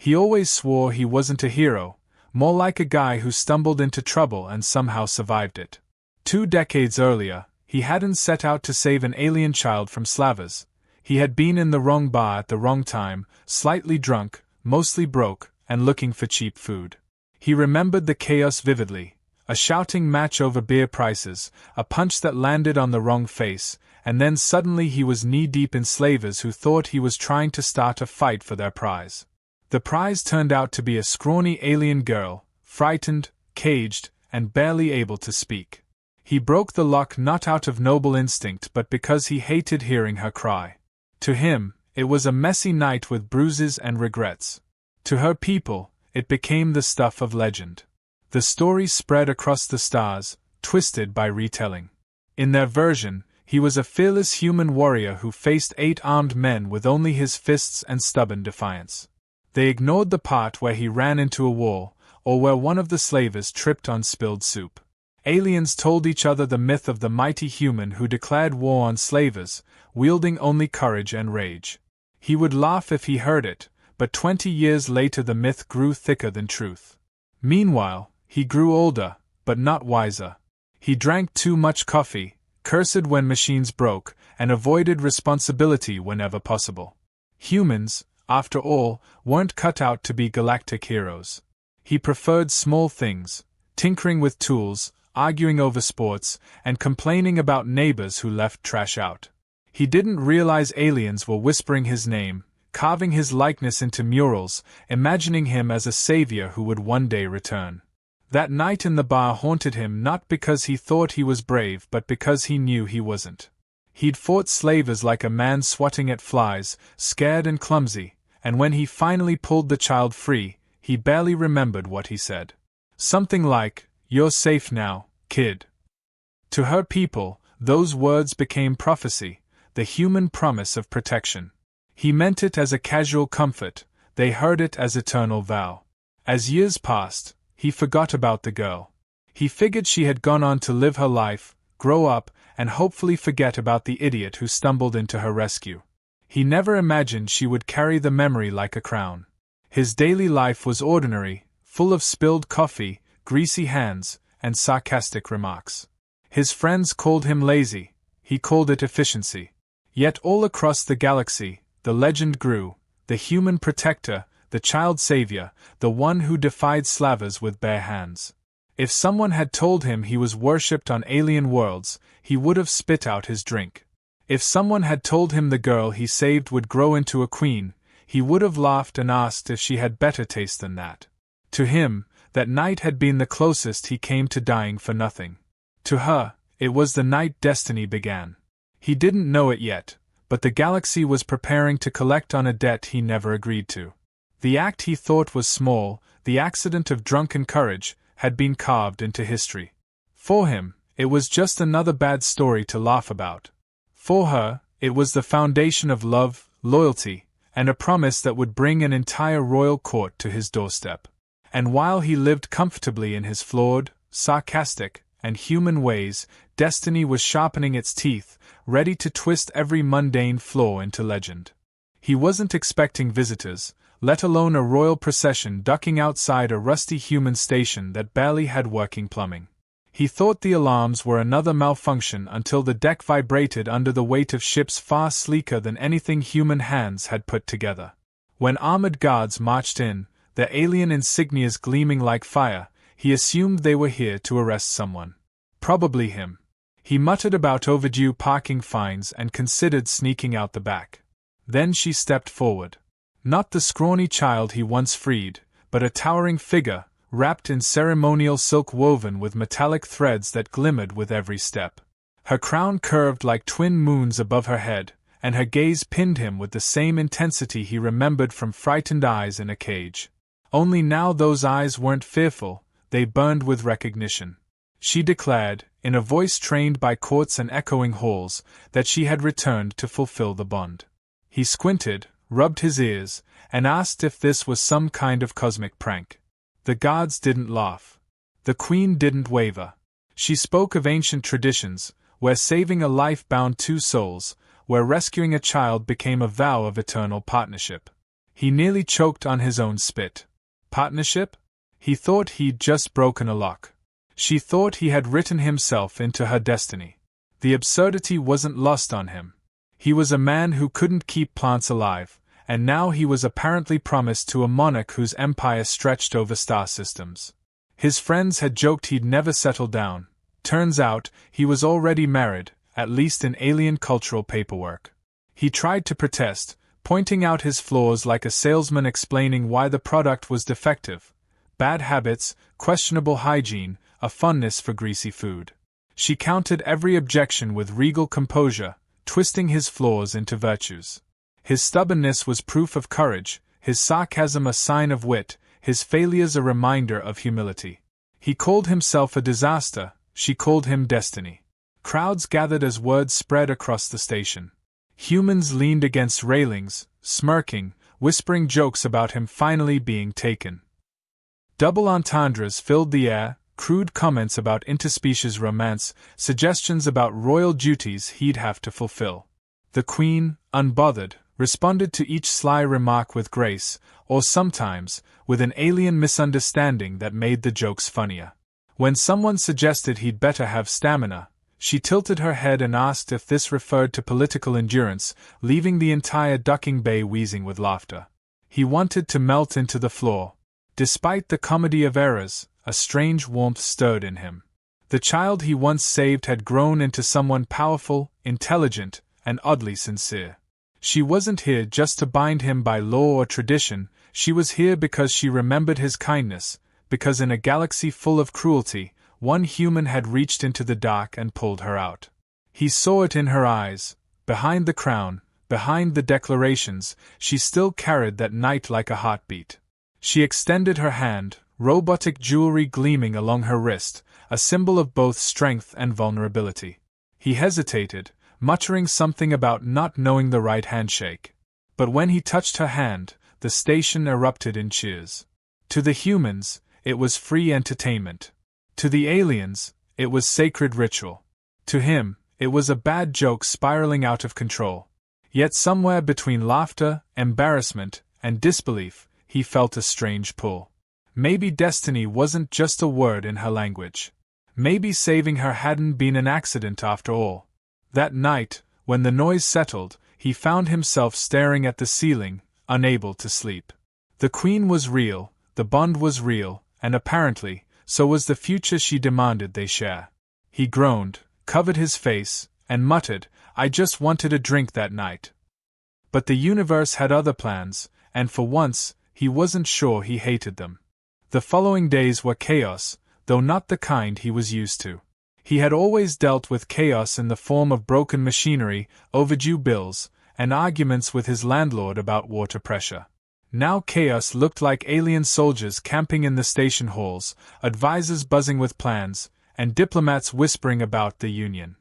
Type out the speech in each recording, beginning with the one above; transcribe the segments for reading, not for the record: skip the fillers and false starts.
He always swore he wasn't a hero, more like a guy who stumbled into trouble and somehow survived it. 2 decades earlier, he hadn't set out to save an alien child from slavers. He had been in the wrong bar at the wrong time, slightly drunk, mostly broke, and looking for cheap food. He remembered the chaos vividly: a shouting match over beer prices, a punch that landed on the wrong face, and then suddenly he was knee-deep in slavers who thought he was trying to start a fight for their prize. The prize turned out to be a scrawny alien girl, frightened, caged, and barely able to speak. He broke the lock not out of noble instinct but because he hated hearing her cry. To him, it was a messy night with bruises and regrets. To her people, it became the stuff of legend. The story spread across the stars, twisted by retelling. In their version, he was a fearless human warrior who faced 8 armed men with only his fists and stubborn defiance. They ignored the part where he ran into a wall, or where one of the slavers tripped on spilled soup. Aliens told each other the myth of the mighty human who declared war on slavers, wielding only courage and rage. He would laugh if he heard it, but 20 years later the myth grew thicker than truth. Meanwhile, he grew older, but not wiser. He drank too much coffee, cursed when machines broke, and avoided responsibility whenever possible. Humans, after all, weren't cut out to be galactic heroes. He preferred small things: tinkering with tools, arguing over sports, and complaining about neighbors who left trash out. He didn't realize aliens were whispering his name, carving his likeness into murals, imagining him as a savior who would one day return. That night in the bar haunted him not because he thought he was brave but because he knew he wasn't. He'd fought slavers like a man swatting at flies, scared and clumsy, and when he finally pulled the child free, he barely remembered what he said. Something like, "You're safe now, kid." To her people, those words became prophecy, the human promise of protection. He meant it as a casual comfort, they heard it as eternal vow. As years passed, he forgot about the girl. He figured she had gone on to live her life, grow up, and hopefully forget about the idiot who stumbled into her rescue. He never imagined she would carry the memory like a crown. His daily life was ordinary, full of spilled coffee, greasy hands, and sarcastic remarks. His friends called him lazy, he called it efficiency. Yet all across the galaxy, the legend grew: the human protector, the child savior, the one who defied slavers with bare hands. If someone had told him he was worshipped on alien worlds, he would have spit out his drink. If someone had told him the girl he saved would grow into a queen, he would have laughed and asked if she had better taste than that. To him, that night had been the closest he came to dying for nothing. To her, it was the night destiny began. He didn't know it yet, but the galaxy was preparing to collect on a debt he never agreed to. The act he thought was small, the accident of drunken courage, had been carved into history. For him, it was just another bad story to laugh about. For her, it was the foundation of love, loyalty, and a promise that would bring an entire royal court to his doorstep. And while he lived comfortably in his flawed, sarcastic, and human ways, destiny was sharpening its teeth, ready to twist every mundane flaw into legend. He wasn't expecting visitors, let alone a royal procession ducking outside a rusty human station that barely had working plumbing. He thought the alarms were another malfunction until the deck vibrated under the weight of ships far sleeker than anything human hands had put together. When armored guards marched in, their alien insignias gleaming like fire, he assumed they were here to arrest someone. Probably him. He muttered about overdue parking fines and considered sneaking out the back. Then she stepped forward. Not the scrawny child he once freed, but a towering figure, wrapped in ceremonial silk woven with metallic threads that glimmered with every step. Her crown curved like twin moons above her head, and her gaze pinned him with the same intensity he remembered from frightened eyes in a cage. Only now those eyes weren't fearful, they burned with recognition. She declared, in a voice trained by courts and echoing halls, that she had returned to fulfill the bond. He squinted, rubbed his ears, and asked if this was some kind of cosmic prank. The gods didn't laugh. The queen didn't waver. She spoke of ancient traditions, where saving a life bound 2 souls, where rescuing a child became a vow of eternal partnership. He nearly choked on his own spit. Partnership? He thought he'd just broken a lock. She thought he had written himself into her destiny. The absurdity wasn't lost on him. He was a man who couldn't keep plants alive, and now he was apparently promised to a monarch whose empire stretched over star systems. His friends had joked he'd never settle down. Turns out, he was already married, at least in alien cultural paperwork. He tried to protest, pointing out his flaws like a salesman explaining why the product was defective. Bad habits, questionable hygiene, a fondness for greasy food. She countered every objection with regal composure, twisting his flaws into virtues. His stubbornness was proof of courage, his sarcasm a sign of wit, his failures a reminder of humility. He called himself a disaster, she called him destiny. Crowds gathered as word spread across the station. Humans leaned against railings, smirking, whispering jokes about him finally being taken. Double entendres filled the air, crude comments about interspecies romance, suggestions about royal duties he'd have to fulfill. The Queen, unbothered, responded to each sly remark with grace, or sometimes, with an alien misunderstanding that made the jokes funnier. When someone suggested he'd better have stamina, she tilted her head and asked if this referred to political endurance, leaving the entire ducking bay wheezing with laughter. He wanted to melt into the floor. Despite the comedy of errors, a strange warmth stirred in him. The child he once saved had grown into someone powerful, intelligent, and oddly sincere. She wasn't here just to bind him by law or tradition, she was here because she remembered his kindness, because in a galaxy full of cruelty, one human had reached into the dark and pulled her out. He saw it in her eyes. Behind the crown, behind the declarations, she still carried that night like a heartbeat. She extended her hand, robotic jewelry gleaming along her wrist, a symbol of both strength and vulnerability. He hesitated, muttering something about not knowing the right handshake. But when he touched her hand, the station erupted in cheers. To the humans, it was free entertainment. To the aliens, it was sacred ritual. To him, it was a bad joke spiraling out of control. Yet somewhere between laughter, embarrassment, and disbelief, he felt a strange pull. Maybe destiny wasn't just a word in her language. Maybe saving her hadn't been an accident after all. That night, when the noise settled, he found himself staring at the ceiling, unable to sleep. The Queen was real, the bond was real, and apparently, so was the future she demanded they share. He groaned, covered his face, and muttered, "I just wanted a drink that night." But the universe had other plans, and for once, he wasn't sure he hated them. The following days were chaos, though not the kind he was used to. He had always dealt with chaos in the form of broken machinery, overdue bills, and arguments with his landlord about water pressure. Now chaos looked like alien soldiers camping in the station halls, advisors buzzing with plans, and diplomats whispering about the Union.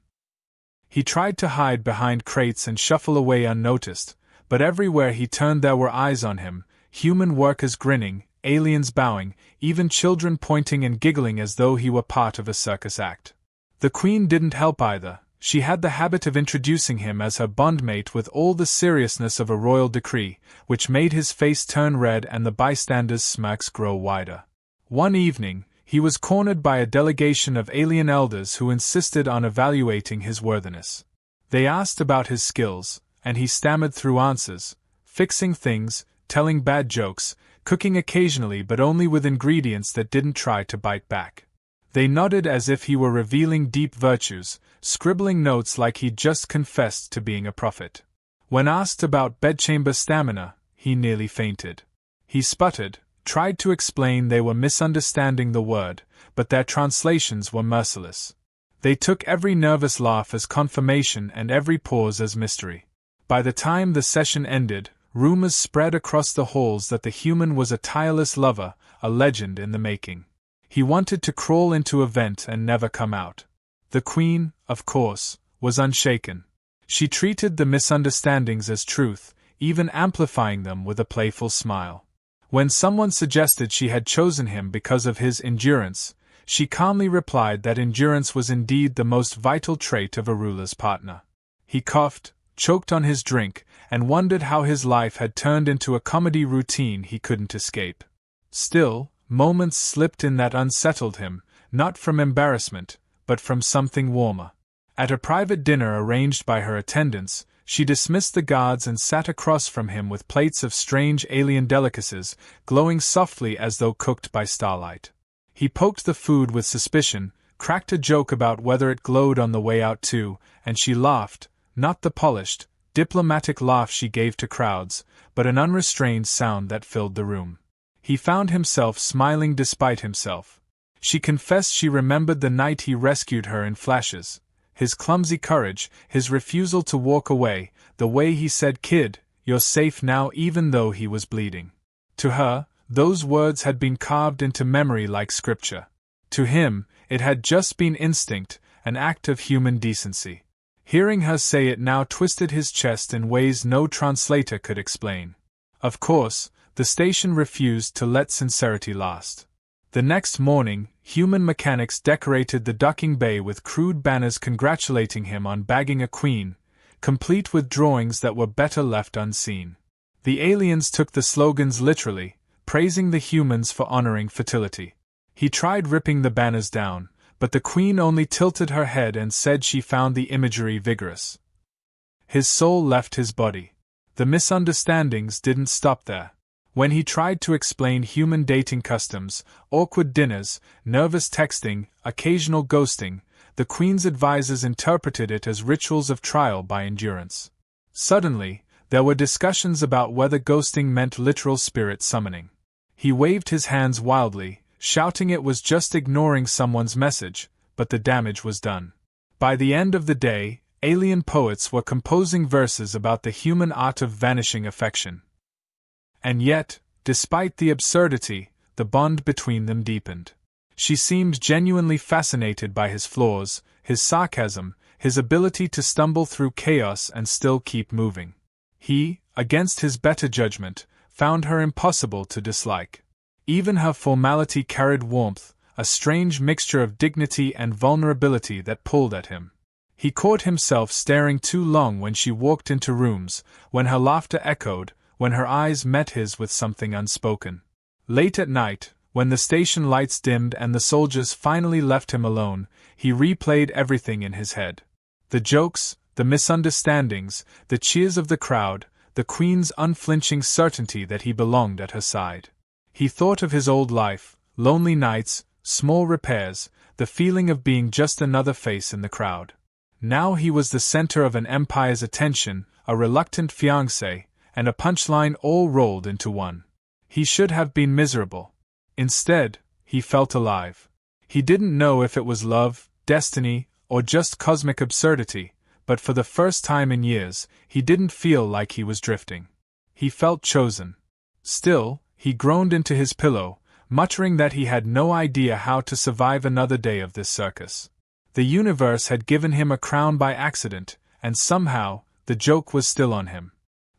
He tried to hide behind crates and shuffle away unnoticed, but everywhere he turned there were eyes on him, human workers grinning, aliens bowing, even children pointing and giggling as though he were part of a circus act. The Queen didn't help either. She had the habit of introducing him as her bondmate with all the seriousness of a royal decree, which made his face turn red and the bystanders' smirks grow wider. One evening, he was cornered by a delegation of alien elders who insisted on evaluating his worthiness. They asked about his skills, and he stammered through answers, fixing things, telling bad jokes, cooking occasionally but only with ingredients that didn't try to bite back. They nodded as if he were revealing deep virtues, scribbling notes like he'd just confessed to being a prophet. When asked about bedchamber stamina, he nearly fainted. He sputtered, tried to explain they were misunderstanding the word, but their translations were merciless. They took every nervous laugh as confirmation and every pause as mystery. By the time the session ended, rumors spread across the halls that the human was a tireless lover, a legend in the making. He wanted to crawl into a vent and never come out. The Queen, of course, was unshaken. She treated the misunderstandings as truth, even amplifying them with a playful smile. When someone suggested she had chosen him because of his endurance, she calmly replied that endurance was indeed the most vital trait of a ruler's partner. He coughed, choked on his drink, and wondered how his life had turned into a comedy routine he couldn't escape. Still, moments slipped in that unsettled him, not from embarrassment, but from something warmer. At a private dinner arranged by her attendants, she dismissed the guards and sat across from him with plates of strange alien delicacies, glowing softly as though cooked by starlight. He poked the food with suspicion, cracked a joke about whether it glowed on the way out too, and she laughed, not the polished, diplomatic laugh she gave to crowds, but an unrestrained sound that filled the room. He found himself smiling despite himself. She confessed she remembered the night he rescued her in flashes. His clumsy courage, his refusal to walk away, the way he said, "Kid, you're safe now," even though he was bleeding. To her, those words had been carved into memory like scripture. To him, it had just been instinct, an act of human decency. Hearing her say it now twisted his chest in ways no translator could explain. Of course, the station refused to let sincerity last. The next morning, human mechanics decorated the docking bay with crude banners congratulating him on bagging a queen, complete with drawings that were better left unseen. The aliens took the slogans literally, praising the humans for honoring fertility. He tried ripping the banners down, but the queen only tilted her head and said she found the imagery vigorous. His soul left his body. The misunderstandings didn't stop there. When he tried to explain human dating customs, awkward dinners, nervous texting, occasional ghosting, the Queen's advisors interpreted it as rituals of trial by endurance. Suddenly, there were discussions about whether ghosting meant literal spirit summoning. He waved his hands wildly, shouting it was just ignoring someone's message, but the damage was done. By the end of the day, alien poets were composing verses about the human art of vanishing affection. And yet, despite the absurdity, the bond between them deepened. She seemed genuinely fascinated by his flaws, his sarcasm, his ability to stumble through chaos and still keep moving. He, against his better judgment, found her impossible to dislike. Even her formality carried warmth, a strange mixture of dignity and vulnerability that pulled at him. He caught himself staring too long when she walked into rooms, when her laughter echoed, when her eyes met his with something unspoken. Late at night, when the station lights dimmed and the soldiers finally left him alone, he replayed everything in his head. The jokes, the misunderstandings, the cheers of the crowd, the Queen's unflinching certainty that he belonged at her side. He thought of his old life, lonely nights, small repairs, the feeling of being just another face in the crowd. Now he was the center of an empire's attention, a reluctant fiancé, and a punchline all rolled into one. He should have been miserable. Instead, he felt alive. He didn't know if it was love, destiny, or just cosmic absurdity, but for the first time in years, he didn't feel like he was drifting. He felt chosen. Still, he groaned into his pillow, muttering that he had no idea how to survive another day of this circus. The universe had given him a crown by accident, and somehow, the joke was still on him.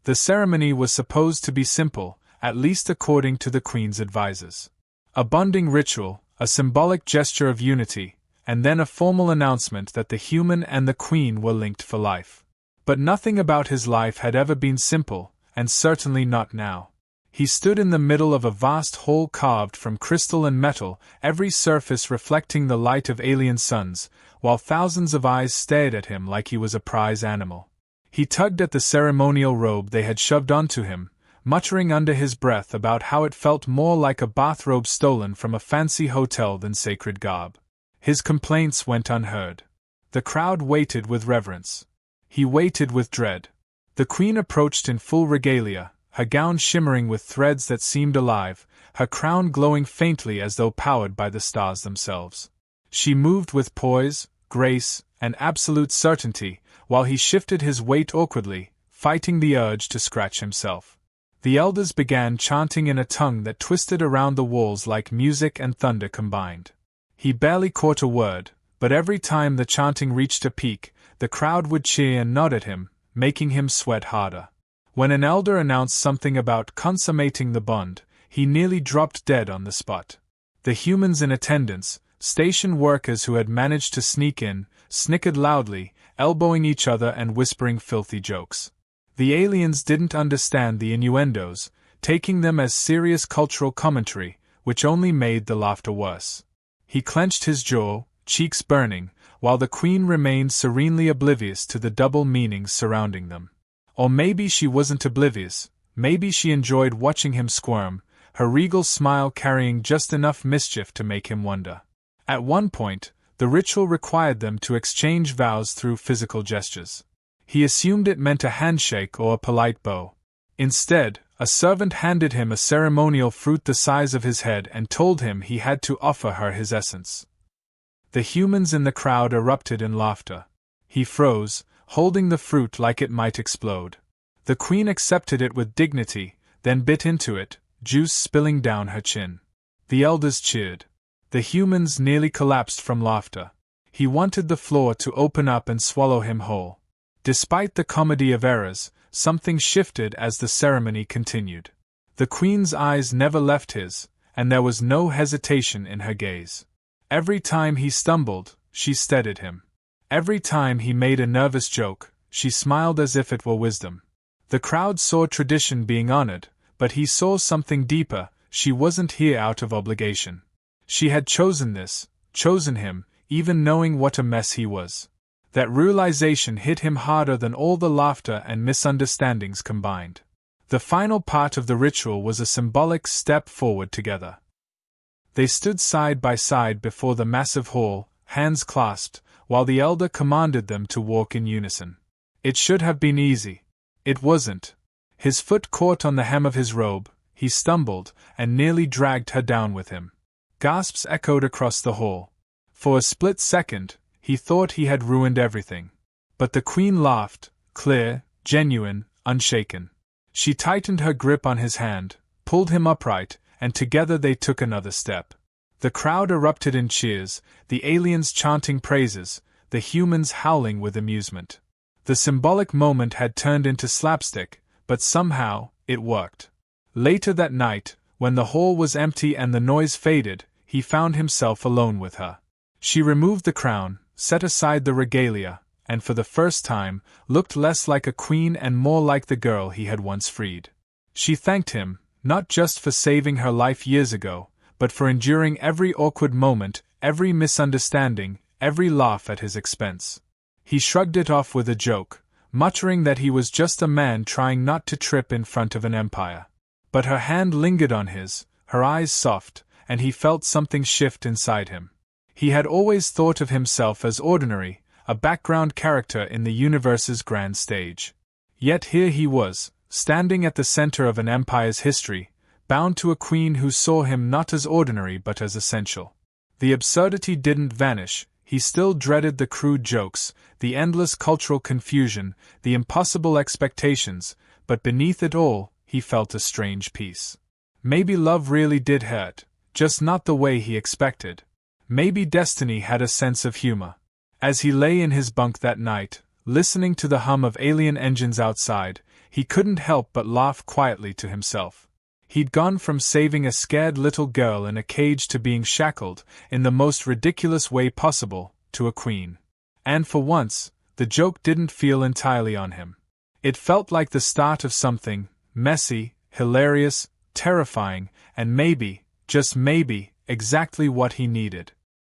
The ceremony was supposed to be simple, at least according to the Queen's advisors. A bonding ritual, a symbolic gesture of unity, and then a formal announcement that the human and the Queen were linked for life. But nothing about his life had ever been simple, and certainly not now. He stood in the middle of a vast hall carved from crystal and metal, every surface reflecting the light of alien suns, while thousands of eyes stared at him like he was a prize animal. He tugged at the ceremonial robe they had shoved onto him, muttering under his breath about how it felt more like a bathrobe stolen from a fancy hotel than sacred garb. His complaints went unheard. The crowd waited with reverence. He waited with dread. The Queen approached in full regalia, her gown shimmering with threads that seemed alive, her crown glowing faintly as though powered by the stars themselves. She moved with poise, grace, and absolute certainty, while he shifted his weight awkwardly, fighting the urge to scratch himself. The elders began chanting in a tongue that twisted around the walls like music and thunder combined. He barely caught a word, but every time the chanting reached a peak, the crowd would cheer and nod at him, making him sweat harder. When an elder announced something about consummating the bond, he nearly dropped dead on the spot. The humans in attendance, station workers who had managed to sneak in, snickered loudly, elbowing each other and whispering filthy jokes. The aliens didn't understand the innuendos, taking them as serious cultural commentary, which only made the laughter worse. He clenched his jaw, cheeks burning, while the Queen remained serenely oblivious to the double meanings surrounding them. Or maybe she wasn't oblivious, maybe she enjoyed watching him squirm, her regal smile carrying just enough mischief to make him wonder. At one point, the ritual required them to exchange vows through physical gestures. He assumed it meant a handshake or a polite bow. Instead, a servant handed him a ceremonial fruit the size of his head and told him he had to offer her his essence. The humans in the crowd erupted in laughter. He froze, holding the fruit like it might explode. The Queen accepted it with dignity, then bit into it, juice spilling down her chin. The elders cheered. The humans nearly collapsed from laughter. He wanted the floor to open up and swallow him whole. Despite the comedy of errors, something shifted as the ceremony continued. The Queen's eyes never left his, and there was no hesitation in her gaze. Every time he stumbled, she steadied him. Every time he made a nervous joke, she smiled as if it were wisdom. The crowd saw tradition being honored, but he saw something deeper. She wasn't here out of obligation. She had chosen this, chosen him, even knowing what a mess he was. That realization hit him harder than all the laughter and misunderstandings combined. The final part of the ritual was a symbolic step forward together. They stood side by side before the massive hall, hands clasped, while the elder commanded them to walk in unison. It should have been easy. It wasn't. His foot caught on the hem of his robe, he stumbled, and nearly dragged her down with him. Gasps echoed across the hall. For a split second, he thought he had ruined everything. But the Queen laughed, clear, genuine, unshaken. She tightened her grip on his hand, pulled him upright, and together they took another step. The crowd erupted in cheers, the aliens chanting praises, the humans howling with amusement. The symbolic moment had turned into slapstick, but somehow, it worked. Later that night, when the hall was empty and the noise faded, he found himself alone with her. She removed the crown, set aside the regalia, and for the first time, looked less like a queen and more like the girl he had once freed. She thanked him, not just for saving her life years ago, but for enduring every awkward moment, every misunderstanding, every laugh at his expense. He shrugged it off with a joke, muttering that he was just a man trying not to trip in front of an empire. But her hand lingered on his, her eyes soft, and he felt something shift inside him. He had always thought of himself as ordinary, a background character in the universe's grand stage. Yet here he was, standing at the center of an empire's history, bound to a queen who saw him not as ordinary but as essential. The absurdity didn't vanish. He still dreaded the crude jokes, the endless cultural confusion, the impossible expectations, but beneath it all, he felt a strange peace. Maybe love really did hurt, just not the way he expected. Maybe destiny had a sense of humor. As he lay in his bunk that night, listening to the hum of alien engines outside, he couldn't help but laugh quietly to himself. He'd gone from saving a scared little girl in a cage to being shackled, in the most ridiculous way possible, to a queen. And for once, the joke didn't feel entirely on him. It felt like the start of something, messy, hilarious, terrifying, and maybe, just maybe, exactly what he needed.